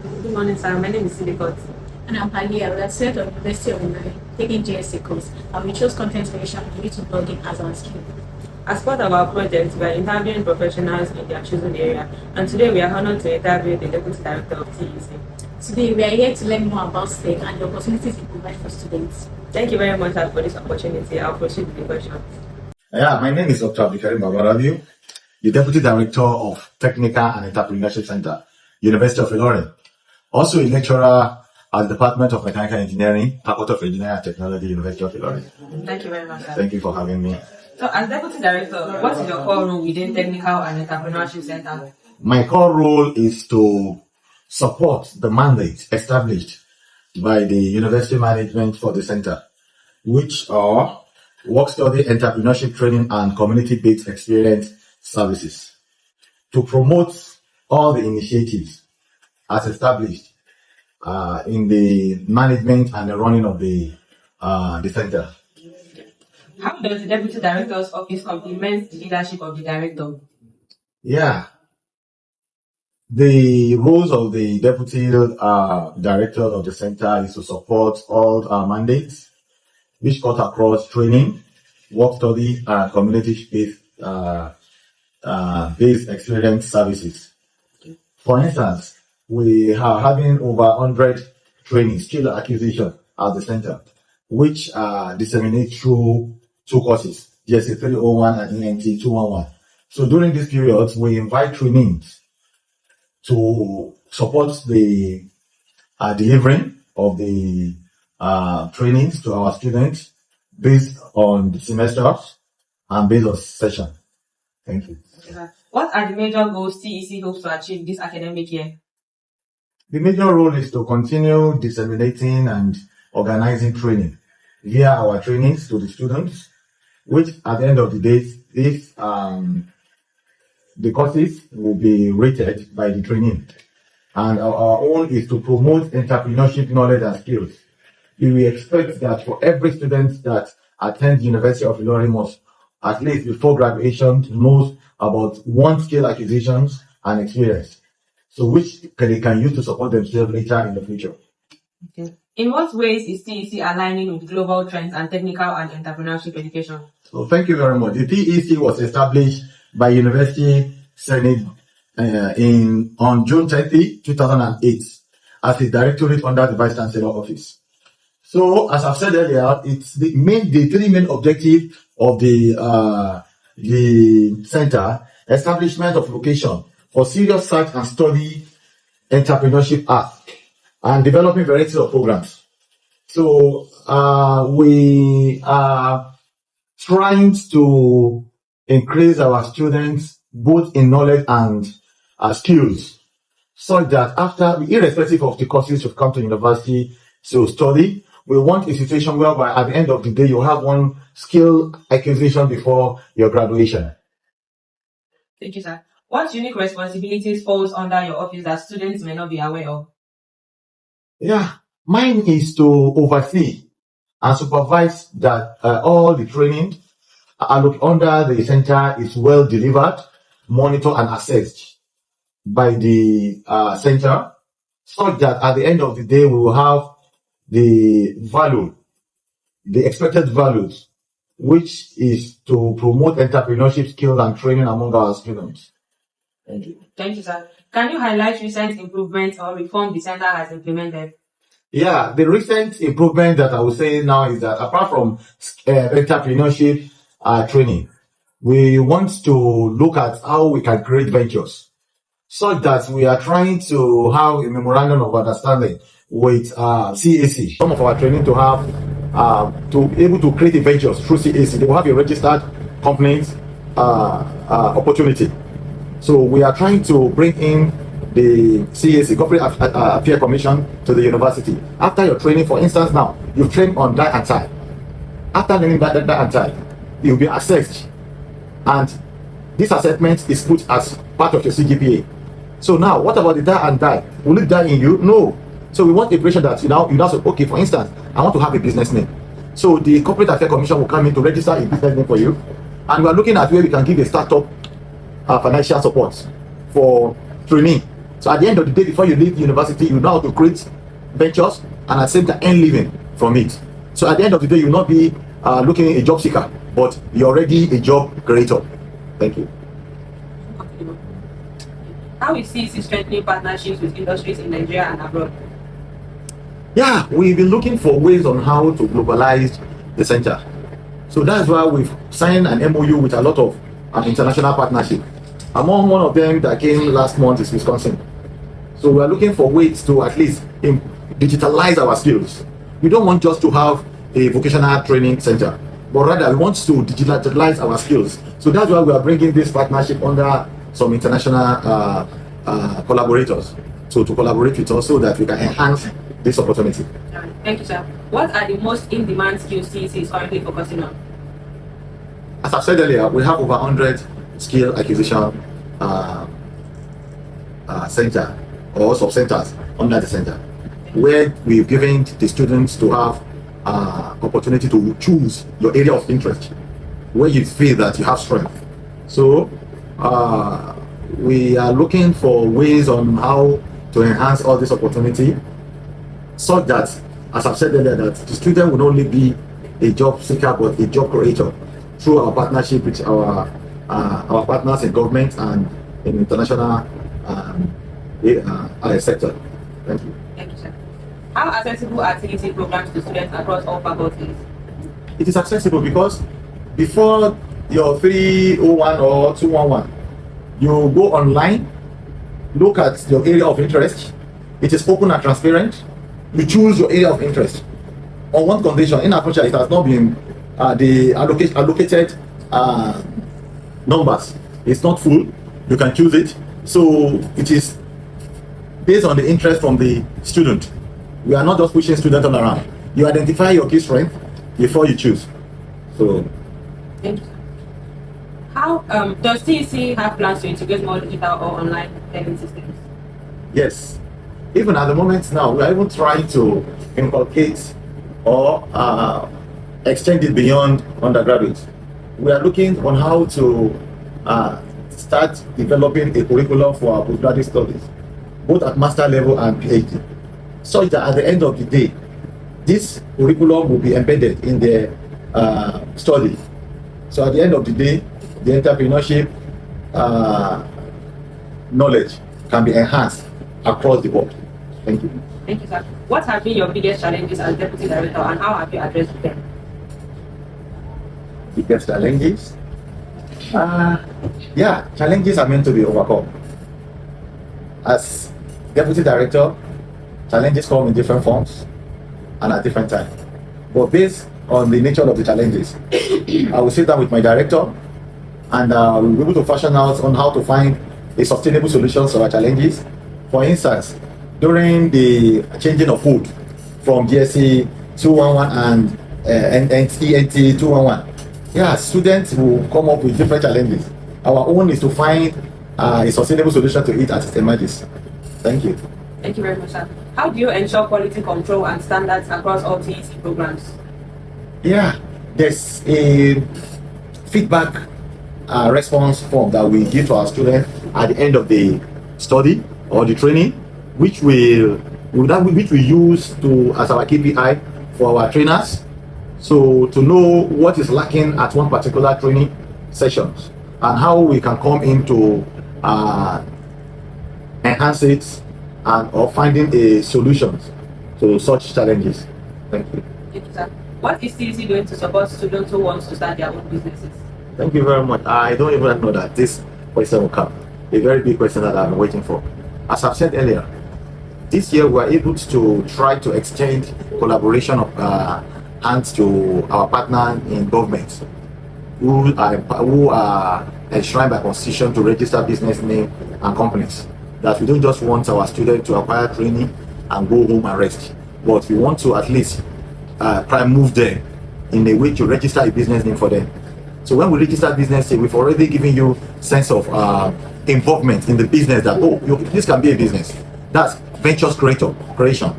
Good morning, sir. My name is Silicot. And I'm Halia. We are students of University of UNILORIN, taking JSC course, and we chose content creation and YouTube blogging as our skill. As part of our project, we are interviewing professionals in their chosen area, and today we are honored to interview the Deputy Director of TEC. Today, we are here to learn more about STEM and the opportunities it provides for students. Thank you very much, sir, for this opportunity. I'll proceed with the questions. Yeah, my name is Dr. Abdikarim Babarabiu, the Deputy Director of Technical and Entrepreneurship Center, University of UNILORIN. Also a lecturer at the Department of Mechanical Engineering, Faculty of Engineering and Technology, University of UNILORIN. Thank you very much, sir. Thank you for having me. So, as Deputy Director, what is your core role within Technical and Entrepreneurship Center? My core role is to support the mandate established by the university management for the center, which are work study, entrepreneurship training, and community-based experience services, to promote all the initiatives as established in the management and the running of the center. How does the Deputy Director's office complement the leadership of the Director? Yeah. The roles of the Deputy Director of the center is to support all our mandates, which cut across training, work study, and community-based based experience services. For instance, we are having over 100 training skill acquisition at the center, which are disseminated through two courses, GSA 301 and ENT 211. So during this period, we invite trainees to support the delivering of the trainings to our students based on the semesters and based on session. Thank you. What are the major goals TEC hopes to achieve this academic year? The major role is to continue disseminating and organizing training via our trainings to the students, which at the end of the day, if the courses will be rated by the training. And our own is to promote entrepreneurship knowledge and skills. We expect that for every student that attends University of UNILORIN must, at least before graduation, knows about one skill acquisitions and experience, so which they can use to support themselves later in the future. Okay. In what ways is TEC aligning with global trends and technical and entrepreneurship education? So thank you very much. The TEC was established by University Senate on June 30, 2008 as a directorate under the Vice Chancellor Office. So as I've said earlier, it's the three main objectives of the center: establishment of location for serious search and study entrepreneurship ask, and developing varieties of programs. So we are trying to increase our students both in knowledge and skills, so that after, irrespective of the courses you've come to university to study, we want a situation whereby at the end of the day you have one skill acquisition before your graduation. Thank you, sir. What unique responsibilities falls under your office that students may not be aware of? Yeah, mine is to oversee and supervise that all the training under the center is well delivered, monitored, and assessed by the center, so that at the end of the day we will have the value, the expected values, which is to promote entrepreneurship skills and training among our students. Thank you. Thank you, sir. Can you highlight recent improvements or reform the center has implemented? Yeah, the recent improvement that I would say now is that apart from entrepreneurship training, we want to look at how we can create ventures, so that we are trying to have a memorandum of understanding with CAC. Some of our training to have to be able to create ventures through CAC. They will have a registered companies opportunity. So we are trying to bring in the CAC, Corporate Affairs Commission, to the university. After your training, for instance, now you've trained on die and tie. After learning that die and tie, you'll be assessed, and this assessment is put as part of your CGPA. So now, what about the die and die? Will it die in you? No. So we want a version that you now say, okay, for instance, I want to have a business name. So the Corporate Affairs Commission will come in to register a business name for you, and we are looking at where we can give a startup financial support for training So at the end of the day, before you leave university, you know how to create ventures and at the same time earn living from it. So at the end of the day, you will not be looking a job seeker, but you're already a job creator. Thank you. How is CEC strengthening partnerships with industries in Nigeria and abroad? Yeah, we've been looking for ways on how to globalize the center. So that's why we've signed an MOU with a lot of international partnership. Among one of them that came last month is Wisconsin. So we are looking for ways to at least digitalize our skills. We don't want just to have a vocational training center, but rather we want to digitalize our skills. So that's why we are bringing this partnership under some international collaborators. So to collaborate with us so that we can enhance this opportunity. Thank you, sir. What are the most in-demand skills CEC is currently focusing on? As I've said earlier, we have over 100 skill acquisition center or sub-centers under the center, where we've given the students to have opportunity to choose your area of interest, where you feel that you have strength. So we are looking for ways on how to enhance all this opportunity, so that, as I've said earlier, that the student will not only be a job seeker but a job creator through our partnership with our partners in government and in international sector. Thank you. Thank you, sir. How accessible are CEC programs to students across all faculties? It is accessible because before your 301 or 211, you go online, look at your area of interest. It is open and transparent. You choose your area of interest. On one condition, in our culture, it has not been the allocated numbers. It's not full. You can choose it. So it is based on the interest from the student. We are not just pushing students all around. You identify your key strength before you choose. So, thank you. How does CEC have plans to integrate more digital or online learning systems? yes, even at the moment now, we are even trying to inculcate or extend it beyond undergraduate. We are looking on how to start developing a curriculum for our postgraduate studies, both at master level and PhD, so that at the end of the day, this curriculum will be embedded in their study. So at the end of the day, the entrepreneurship knowledge can be enhanced across the board. Thank you. Thank you, sir. What have been your biggest challenges as deputy director, and how have you addressed them? Biggest challenges? Yeah, challenges are meant to be overcome. As deputy director, challenges come in different forms and at different times. But based on the nature of the challenges, I will sit down with my director and we'll be able to fashion out on how to find a sustainable solution to our challenges. For instance, during the changing of food from GSE 211 and ENT 211, yeah, students will come up with different challenges. Our own is to find a sustainable solution to it as it emerges. Thank you. Thank you very much, sir. How do you ensure quality control and standards across all CEC programs? Yeah, there's a feedback response form that we give to our students at the end of the study or the training, which we use to as our KPI for our trainers. So to know what is lacking at one particular training sessions and how we can come into enhance it and or finding a solution to such challenges. Thank you. Thank you, sir. What is CEC doing to support students who want to start their own businesses? Thank you very much. I don't even know that this question will come. A very big question that I've been waiting for. As I've said earlier, this year we are able to try to extend collaboration of hands to our partner in government who are enshrined by constitution to register business name and companies. That we don't just want our students to acquire training and go home and rest, but we want to at least try and move them in a way to register a business name for them. So when we register business name, we've already given you sense of involvement in the business that, this can be a business. That's ventures creation,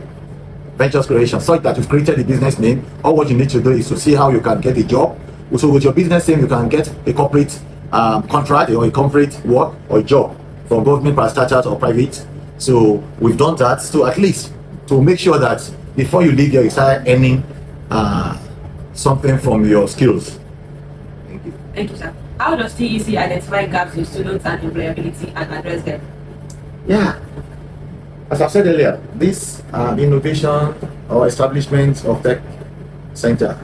such that you've created a business name. All what you need to do is to see how you can get a job. So with your business name, you can get a corporate contract or a corporate work or a job from government parastatals or private. So we've done that. So at least to make sure that before you leave here, you start earning something from your skills. Thank you. Thank you, sir. How does TEC identify gaps in students and employability and address them? Yeah, as I've said earlier, this innovation or establishment of tech center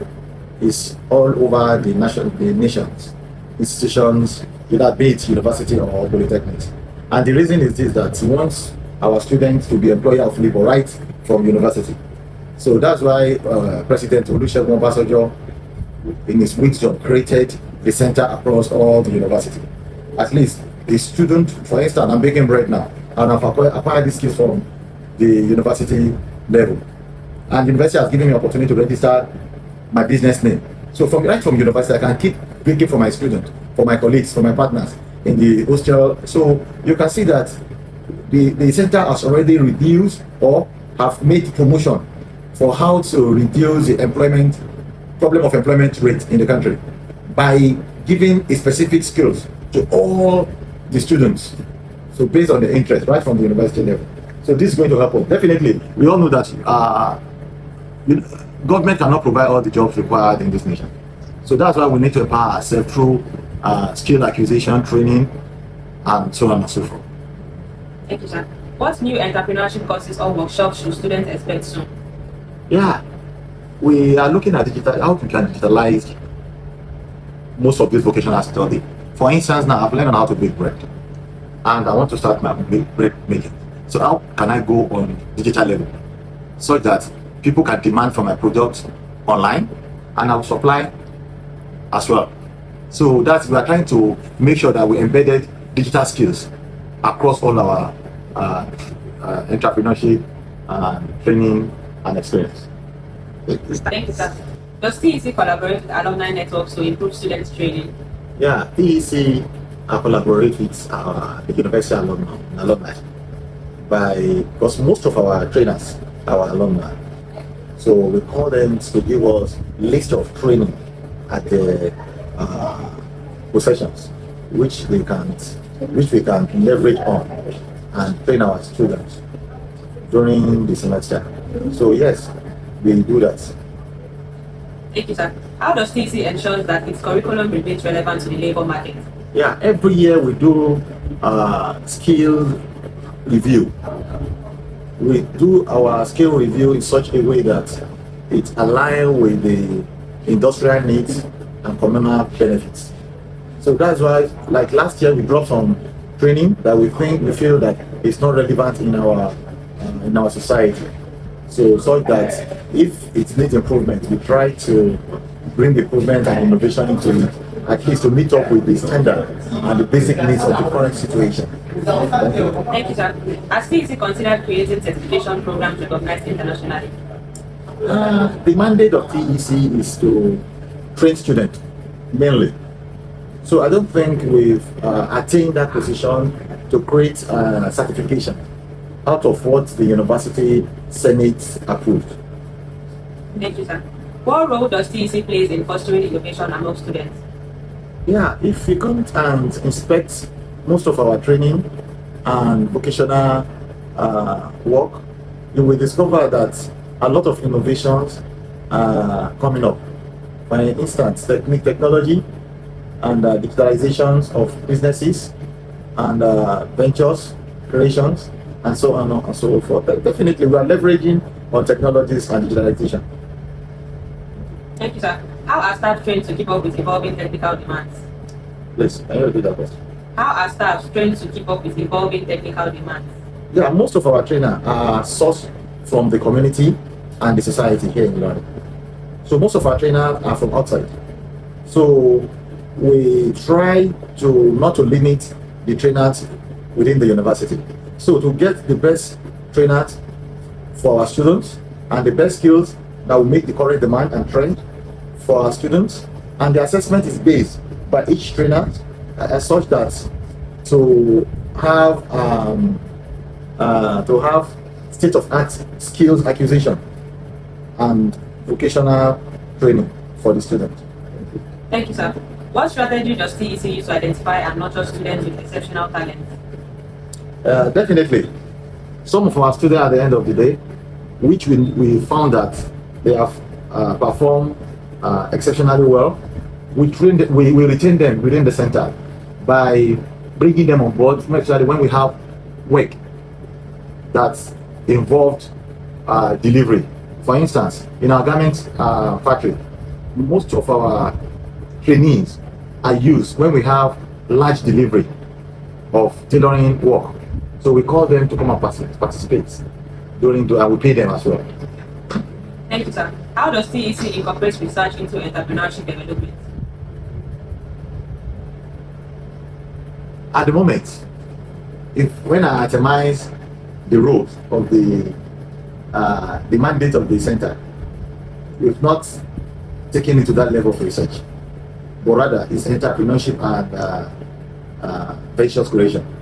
is all over the nation's institutions, either be it university or polytechnics. And the reason is this, that we want our students to be employer of labor right from university. So that's why President Olusegun Obasanjo, in his wisdom, created the center across all the university. At least the student, for instance, I'm baking bread now, and I've acquired these skills from the university level. And the university has given me opportunity to register my business name. So right from university, I can keep baking for my students, for my colleagues, for my partners in the hostel. So you can see that the center has already reduced or have made promotion for how to reduce the problem of employment rate in the country by giving a specific skills to all the students. So based on the interest, right from the university level. So this is going to help us. Definitely, we all know that government cannot provide all the jobs required in this nation. So that's why we need to empower ourselves through skill acquisition, training, and so on and so forth. Thank you, sir. What new entrepreneurship courses or workshops should students expect soon? Yeah, we are looking at how we can digitalize most of this vocational study. For instance, now I've learned how to bake bread, and I want to start my bread making. So how can I go on digital level so that people can demand for my products online, and I'll supply as well. So we are trying to make sure that we embedded digital skills across all our entrepreneurship, training, and experience. Thank you, sir. Does TEC collaborate with alumni networks to improve students' training? Yeah, TEC collaborate with the university alumni because most of our trainers are our alumni. So we call them to give us list of training at the possessions, which we can leverage on and train our students during the semester. So yes, we do that. Thank you, sir. How does TEC ensure that its curriculum remains relevant to the labor market? Yeah, every year we do skill review. We do our skill review in such a way that it aligns with the industrial needs and communal benefits. So that's why, like last year, we dropped some training that we feel that it's not relevant in our society. So that if it needs improvement, we try to bring improvement and innovation into it, at least to meet up with the standard and the basic needs of the current situation. Thank you, sir. Has TEC considered creating certification programs recognized internationally? The mandate of TEC is to train students mainly. So I don't think we've attained that position to create certification out of what the university senate approved. Thank you, sir. What role does TEC play in fostering innovation among students? Yeah, if you come and inspect most of our training and vocational work, you will discover that a lot of innovations are coming up. For instance, technology and digitalizations of businesses and ventures, creations, and so on and so forth. Definitely, we are leveraging on technologies and digitalization. Thank you, sir. How are staff trained to keep up with evolving technical demands? Please, can you repeat that question? How are staff trained to keep up with evolving technical demands? Yeah, most of our trainers are sourced from the community and the society here in UNILORIN. So most of our trainers are from outside. So we try to not to limit the trainers within the university. So to get the best trainers for our students and the best skills that will meet the current demand and trend for our students, and the assessment is based by each trainer as such that to have state-of-art skills acquisition and vocational training for the student. Thank you, sir. What strategy does TEC use to identify and nurture students with exceptional talent? Definitely. Some of our students at the end of the day, which we found that they have performed exceptionally well, we retain them within the center by bringing them on board, especially when we have work that's involved delivery. For instance, in our garment factory, most of our trainees are used when we have large delivery of tailoring work. So we call them to come and participate during and we pay them as well. Thank you, sir. How does TEC incorporate research into entrepreneurship development? At the moment, when I itemize the roles of the mandate of the center, we've not taken it to that level of research, but rather it's entrepreneurship and ventures creation.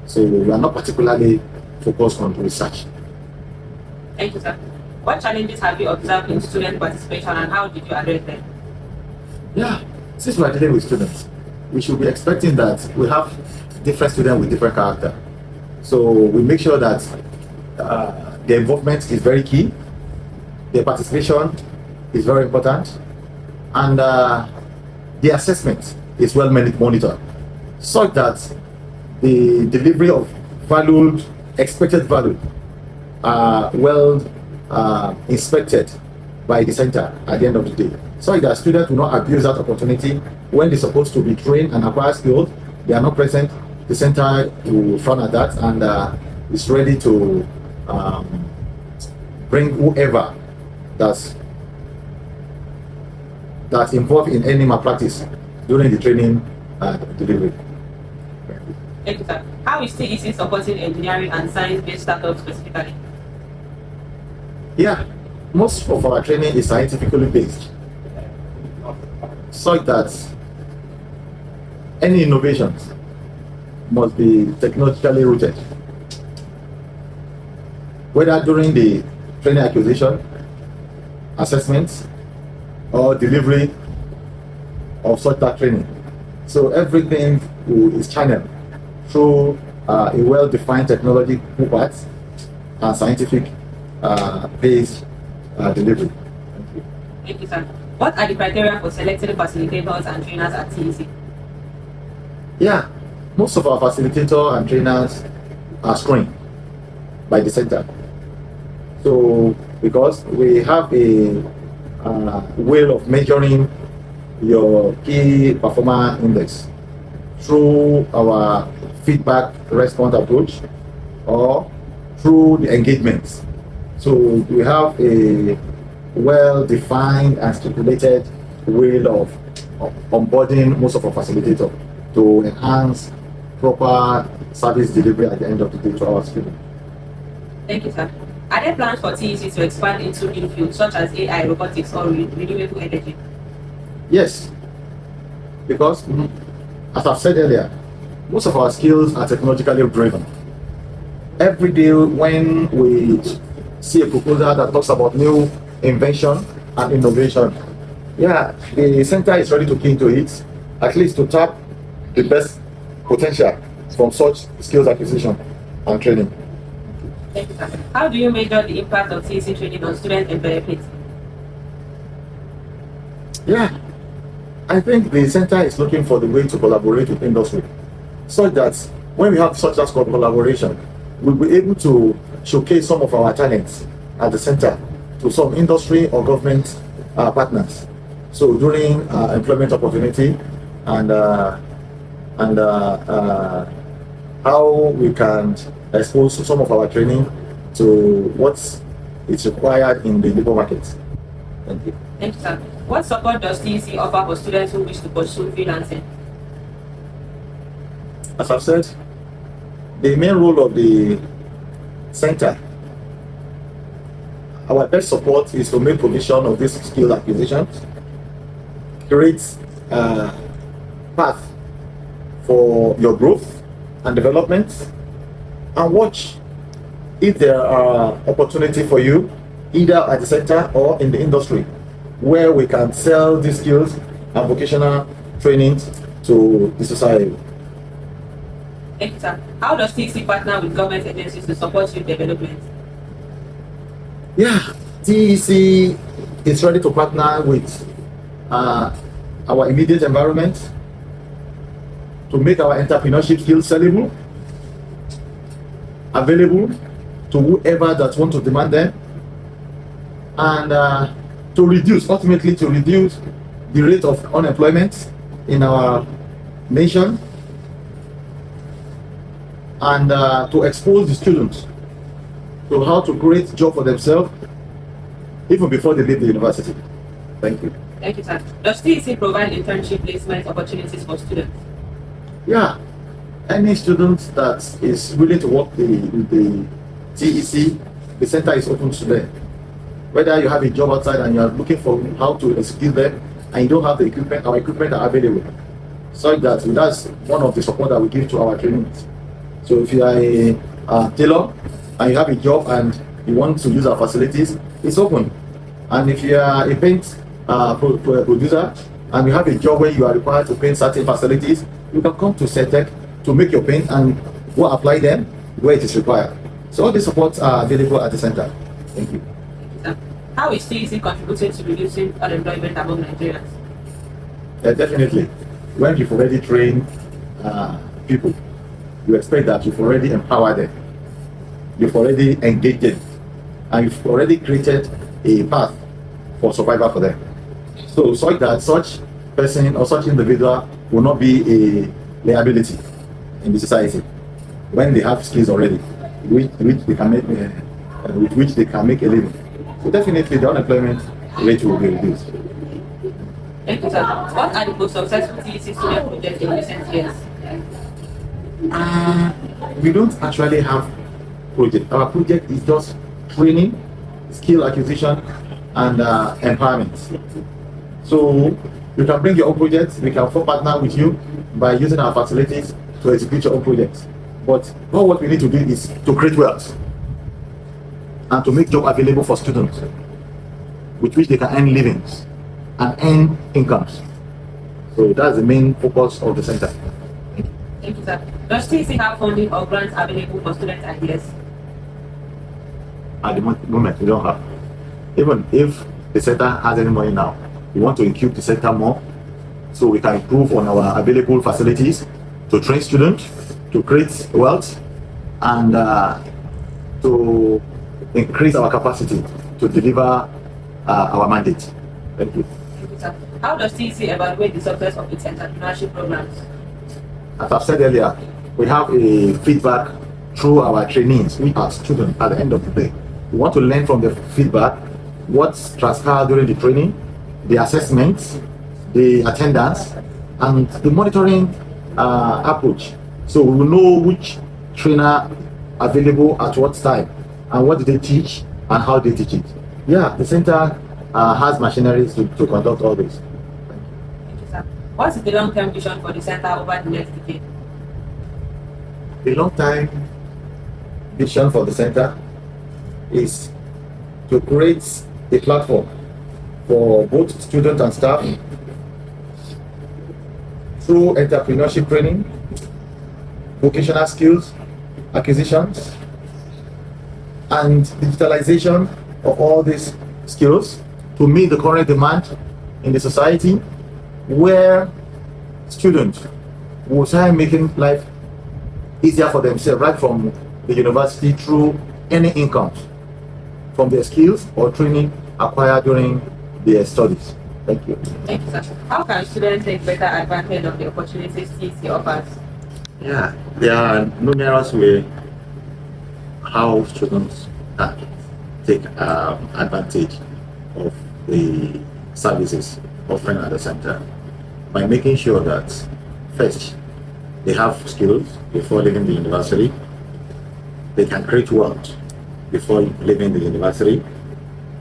So we are not particularly focused on research. Thank you, sir. What challenges have you observed in student participation and how did you address them? Yeah, since we are dealing with students, we should be expecting that we have different students with different character. So we make sure that their involvement is very key, their participation is very important, and the assessment is well monitored, so that the delivery of valued, expected value are well inspected by the center at the end of the day, so that students will not abuse that opportunity. When they're supposed to be trained and acquire skills, they are not present. The center will frown at that and is ready to bring whoever that's involved in any malpractice during the training delivery. Thank you, sir. How is TEC supporting engineering and science-based startups specifically? Yeah, most of our training is scientifically based, so that any innovations must be technologically rooted, whether during the training acquisition, assessments, or delivery of such that training. So everything is channeled through a well-defined technology path and scientific based delivery. Thank you. Thank you, sir. What are the criteria for selecting facilitators and trainers at TEC? Yeah, most of our facilitators and trainers are screened by the center. So, because we have a way of measuring your key performer index through our feedback response approach or through the engagements. So we have a well-defined and stipulated way of onboarding most of our facilitators to enhance proper service delivery at the end of the day to our students. Thank you, sir. Are there plans for TEC to expand into new fields such as AI, robotics, or renewable energy? Yes, because as I've said earlier, most of our skills are technologically driven. Every day when we see a proposal that talks about new invention and innovation, yeah, the center is ready to key into it, at least to tap the best potential from such skills acquisition and training. Thank you, sir. How do you measure the impact of TEC training on student employability? Yeah, I think the center is looking for the way to collaborate with industry, so that when we have such as collaboration, we'll be able to showcase some of our talents at the center to some industry or government partners. So during employment opportunity and how we can expose some of our training to what is required in the labor market. Thank you. Thank you, sir. What support does TEC offer for students who wish to pursue freelancing? As I've said, the main role of the center, our best support is to make provision of this skill acquisition, create a path for your growth and development, and watch if there are opportunity for you either at the center or in the industry where we can sell these skills and vocational trainings to the society. Thank you, sir. How does TEC partner with government agencies to support youth development? Yeah, TEC is ready to partner with our immediate environment to make our entrepreneurship skills sellable, available to whoever that want to demand them, and ultimately to reduce the rate of unemployment in our nation, and to expose the students to how to create job for themselves even before they leave the university. Thank you. Thank you, sir. Does TEC provide internship placement opportunities for students? Yeah, any student that is willing to work the TEC, the center is open to them. Whether you have a job outside and you are looking for how to execute them and you don't have the equipment, our equipment are available. So that's one of the support that we give to our trainees. So if you are a tailor and you have a job and you want to use our facilities, it's open. And if you are a paint producer and you have a job where you are required to paint certain facilities, you can come to CETEC to make your paint and go apply them where it is required. So all the supports are available at the center. Thank you. How is TEC contributing to reducing unemployment among Nigerians? Definitely. When you've already trained people, you expect that you've already empowered them, you've already engaged them, and you've already created a path for survival for them. So that such person or such individual will not be a liability in the society when they have skills already with which they can make a living. So definitely the unemployment rate will be reduced. Thank you, sir. What are the most successful TEC student projects in recent years? We don't actually have project. Our project is just training, skill acquisition, and empowerment. So you can bring your own projects. We can partner with you by using our facilities to execute your own projects. But all what we need to do is to create wealth and to make job available for students with which they can earn livings and earn incomes. So that's the main focus of the center. Thank you, sir. Does TEC have funding or grants available for student ideas? At the moment, we don't have. Even if the center has any money now, we want to incubate the center more so we can improve on our available facilities to train students, to create wealth, and to increase our capacity to deliver our mandate. Thank you. Thank you, sir. How does TEC evaluate the success of its entrepreneurship programs? As I've said earlier, we have a feedback through our trainees, we are students at the end of the day. We want to learn from the feedback, what's transpired during the training, the assessments, the attendance, and the monitoring approach. So we will know which trainer available at what time and what did they teach and how they teach it. Yeah, the center has machineries to conduct all this. Thank you, sir. What is the long-term vision for the center over the next decade? The long-term vision for the center is to create a platform for both students and staff through entrepreneurship training, vocational skills, acquisitions, and digitalization of all these skills to meet the current demand in the society, where students will start making life easier for themselves right from the university through any income from their skills or training acquired during their studies. Thank you. Thank you, sir. How can students take better advantage of the opportunities TEC offers? Yeah, there are numerous ways how students can take advantage of the services offered at the center by making sure that first they have skills before leaving the university, they can create wealth before leaving the university,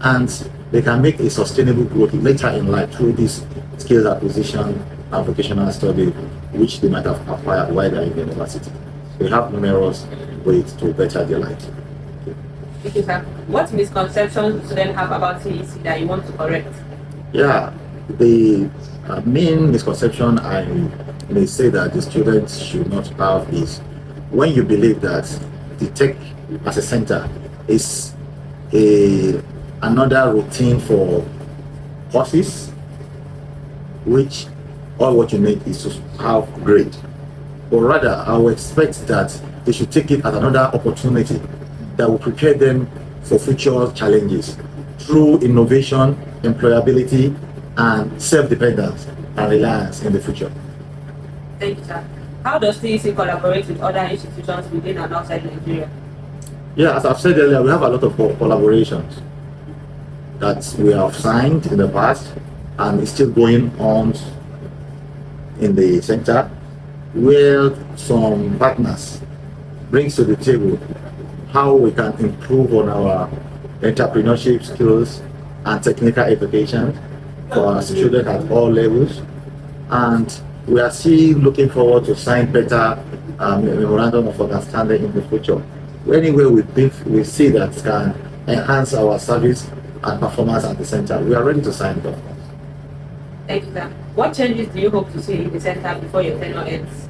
and they can make a sustainable growth later in life through this skills acquisition and vocational study which they might have acquired while they're in the university. They have numerous ways to better their life. Thank you, sir. What misconceptions do students have about TEC that you want to correct? Yeah, the main misconception I may say that the students should not have is when you believe that the tech as a center is another routine for horses, which all what you need is to have grade, or rather I would expect that they should take it as another opportunity that will prepare them for future challenges through innovation, employability, and self-dependence and reliance in the future. Thank you, sir. How does TEC collaborate with other institutions within and outside Nigeria? Yeah, as I've said earlier, we have a lot of collaborations that we have signed in the past and is still going on in the center, where some partners brings to the table how we can improve on our entrepreneurship skills and technical education for our students at all levels. And we are still looking forward to sign better memorandum of understanding in the future. Anywhere we see that can enhance our service and performance at the center, we are ready to sign it off. Thank you, sir. What changes do you hope to see in the center before your tenure ends?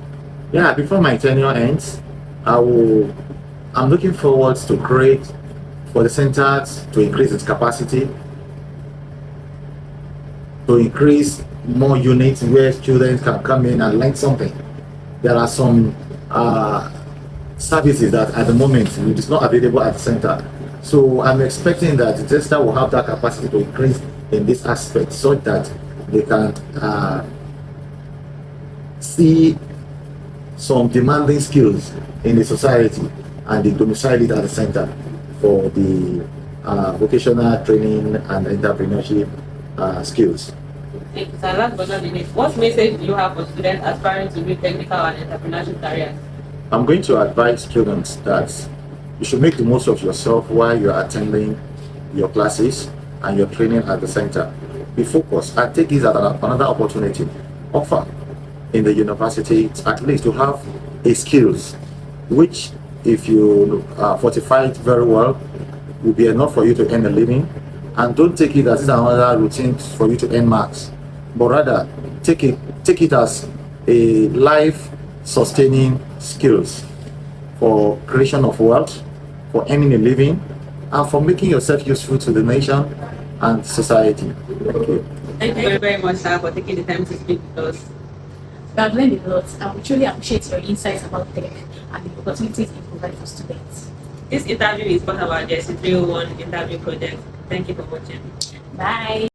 Yeah, before my tenure ends, I'm looking forward to create for the center to increase its capacity, to increase more units where students can come in and learn something. There are some services that at the moment it is not available at the center. So I'm expecting that the center will have that capacity to increase in this aspect so that they can see some demanding skills in the society and they domicile it at the center for the vocational training and entrepreneurship skills. Thank you, sir. Last but not least, what message do you have for students aspiring to build technical and entrepreneurship careers? I'm going to advise students that you should make the most of yourself while you're attending your classes and your training at the center. Be focused and take this as another opportunity offer in the university, at least to have a skills which, if you fortify it very well, will be enough for you to earn a living. And don't take it as another routine for you to earn marks, but rather take it as a life sustaining skills for creation of wealth, for earning a living, and for making yourself useful to the nation and society. Thank you. Thank you very, very much, sir, for taking the time to speak with us. We have learned a lot, and we truly appreciate your insights about tech and the opportunities you provide for students. This interview is part of our JS 301 interview project. Thank you for watching. Bye.